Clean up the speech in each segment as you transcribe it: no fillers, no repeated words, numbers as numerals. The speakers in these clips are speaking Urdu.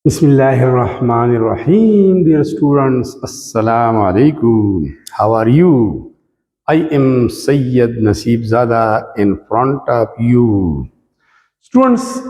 Bismillahirrahmanirrahim. Dear students, Assalamu alaikum. How are you? I am Sayyid Naseeb Zada in front of you. Students,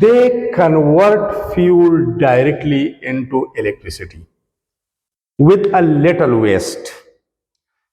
they convert fuel directly into electricity with a little waste.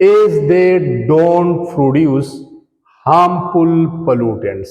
as they don't produce harmful pollutants.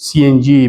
CNG,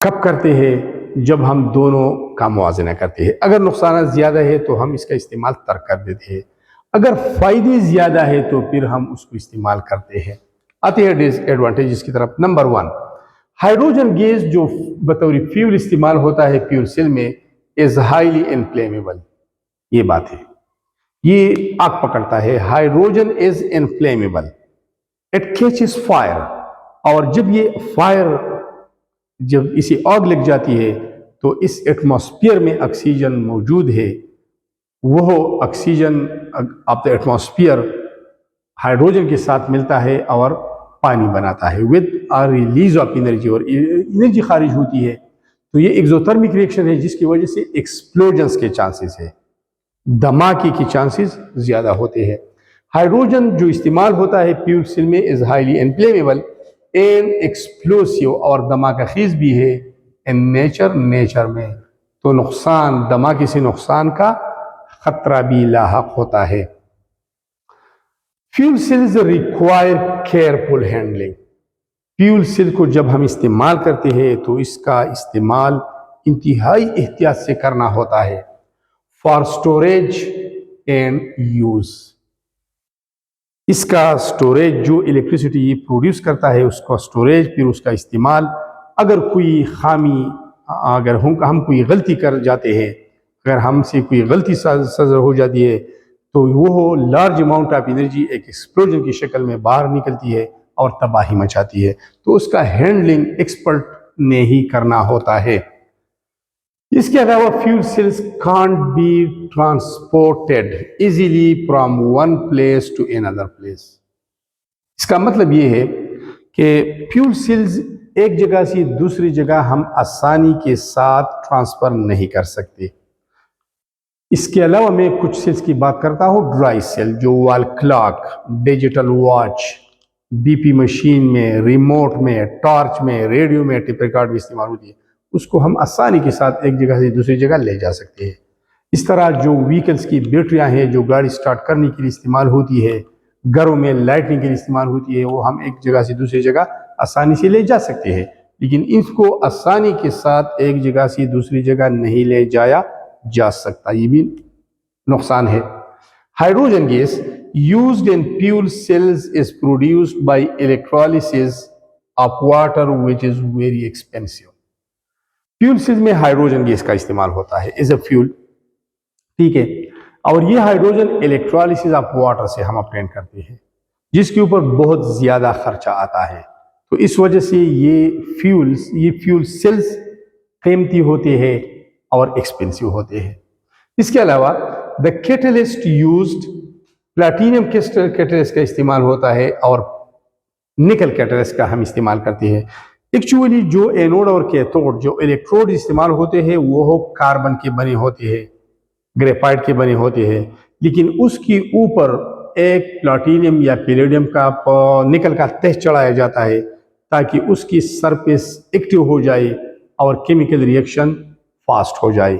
کب کرتے ہیں؟ جب ہم دونوں کا موازنہ کرتے ہیں. اگر نقصانات زیادہ ہے تو ہم اس کا استعمال ترک کر دیتے ہیں. اگر فائدے زیادہ ہے تو پھر ہم اس کو استعمال کرتے ہیں. آتے ہیں ڈس ایڈوانٹیجز کی طرف. نمبر 1، ہائیڈروجن گیس جو بطور فیول استعمال ہوتا ہے فیول سیل میں از ہائیلی انفلیمیبل. یہ بات ہے، یہ آگ پکڑتا ہے. Hydrogen is inflammable, it catches fire. اور جب یہ فائر، جب اسے آگ لگ جاتی ہے تو اس ایٹماسفیئر میں آکسیجن موجود ہے، وہ oxygen of the atmosphere hydrogen کے ساتھ ملتا ہے اور پانی بناتا ہے ود ریلیز آف انرجی، اور انرجی خارج ہوتی ہے. تو یہ ایکزوتھرمک ریئیکشن ہے جس کی وجہ سے ایکسپلوژنس کے چانسز ہے، دھماکے کی چانسز زیادہ ہوتے ہیں. ہائیڈروجن جو استعمال ہوتا ہے فیول سیل میں از ہائیلی انفلیمیبل اینڈ ایکسپلوسیو، اور دھماکہ خیز بھی ہے ان نیچر میں. تو نقصان، دھماکے سے نقصان کا خطرہ بھی لاحق ہوتا ہے. Fuel cells require careful handling. Fuel cell کو جب ہم استعمال کرتے ہیں تو اس کا استعمال انتہائی احتیاط سے کرنا ہوتا ہے. For storage and use. اس کا اسٹوریج، جو الیکٹریسٹی یہ پروڈیوس کرتا ہے اس کا اسٹوریج، پھر اس کا استعمال. اگر کوئی خامی، اگر ہم کوئی غلطی کر جاتے ہیں، اگر ہم سے کوئی غلطی صدر ہو جاتی ہے تو وہ لارج اماؤنٹ آف انرجی ایک ایکسپلوژن کی شکل میں باہر نکلتی ہے اور تباہی مچاتی ہے. تو اس کا ہینڈلنگ ایکسپرٹ نے ہی کرنا ہوتا ہے. اس کے علاوہ fuel cells can't be transported easily from one place to another place. اس کا مطلب یہ ہے کہ فیول سیلز ایک جگہ سے دوسری جگہ ہم آسانی کے ساتھ ٹرانسفر نہیں کر سکتے. اس کے علاوہ میں کچھ سیلز کی بات کرتا ہوں. ڈرائی سیل جو وال clock, digital watch, B P machine میں، ریموٹ میں، ٹارچ میں، ریڈیو میں، ٹیپ ریکارڈ میں استعمال ہوتی ہے، اس کو ہم آسانی کے ساتھ ایک جگہ سے دوسری جگہ لے جا سکتے ہیں. اس طرح جو وہیکلز کی بیٹریاں ہیں جو گاڑی سٹارٹ کرنے کے لیے استعمال ہوتی ہے، گھروں میں لائٹنگ کے لیے استعمال ہوتی ہے، وہ ہم ایک جگہ سے دوسری جگہ آسانی سے لے جا سکتے ہیں. لیکن اس کو آسانی کے ساتھ ایک جگہ سے دوسری جگہ نہیں لے جایا جا سکتا، یہ بھی نقصان ہے. Hydrogen gas used in fuel cells is produced by electrolysis of water which is very expensive. Fuel cell میں ہائیڈروجن گیس کا استعمال ہوتا ہے ایز اے فیول، ٹھیک ہے، اور یہ ہائیڈروجن الیکٹرالسس آف واٹر سے ہم اپٹین کرتے ہیں جس کے اوپر بہت زیادہ خرچہ آتا ہے. تو اس وجہ سے یہ فیول سیلز قیمتی ہوتے ہیں اور ایکسپینسو ہوتے ہیں. اس کے علاوہ دا کیٹلسٹ یوزڈ، پلاٹینم کیٹلسٹ کا استعمال ہوتا ہے اور نکل کیٹلسٹ کا ہم استعمال کرتے ہیں. ایکچولی جو اینوڈ اور کیتھوڈ، جو الیکٹروڈ استعمال ہوتے ہیں وہ کاربن کے بنے ہوتے ہیں، گریفائٹ کے بنے ہوتے ہیں، لیکن اس کے اوپر ایک پلاٹینم یا پیلیڈیم کا نکل کا تہ چڑھایا جاتا ہے تاکہ اس کی سرفیس ایکٹیو ہو جائے اور کیمیکل ریئیکشن فاسٹ ہو جائے.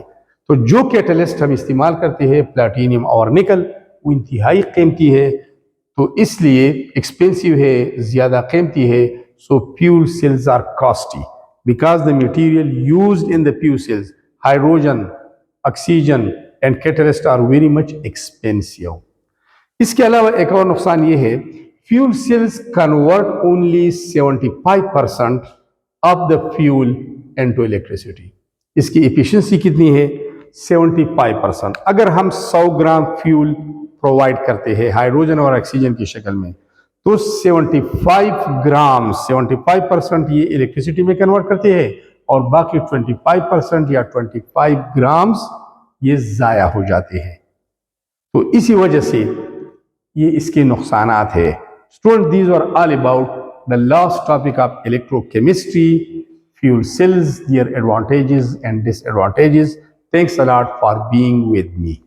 تو جو کیٹلسٹ ہم استعمال کرتے ہیں پلاٹینم اور نکل، وہ انتہائی قیمتی ہے، تو اس لیے ایکسپینسو ہے، زیادہ قیمتی ہے. So fuel cells are costly because the material used in the fuel cells, hydrogen, oxygen and catalyst are very much expensive. اس کے علاوہ ایک اور نقصان یہ ہے، fuel cells convert only 75% of the fuel into electricity. اس کی efficiency کتنی ہے؟ 75%. اگر ہم 100 گرام فیول پرووائڈ کرتے ہیں ہائیڈروجن اور آکسیجن کی شکل میں، تو 75% یہ الیکٹریسٹی میں کنورٹ کرتے ہیں اور باقی 25% یا 25 گرامز یہ ضائع ہو جاتے ہیں. تو اسی وجہ سے یہ اس کے نقصانات ہیں. Students, these are all about the last topic of electrochemistry, fuel cells, their advantages and disadvantages. Thanks a lot for being with me.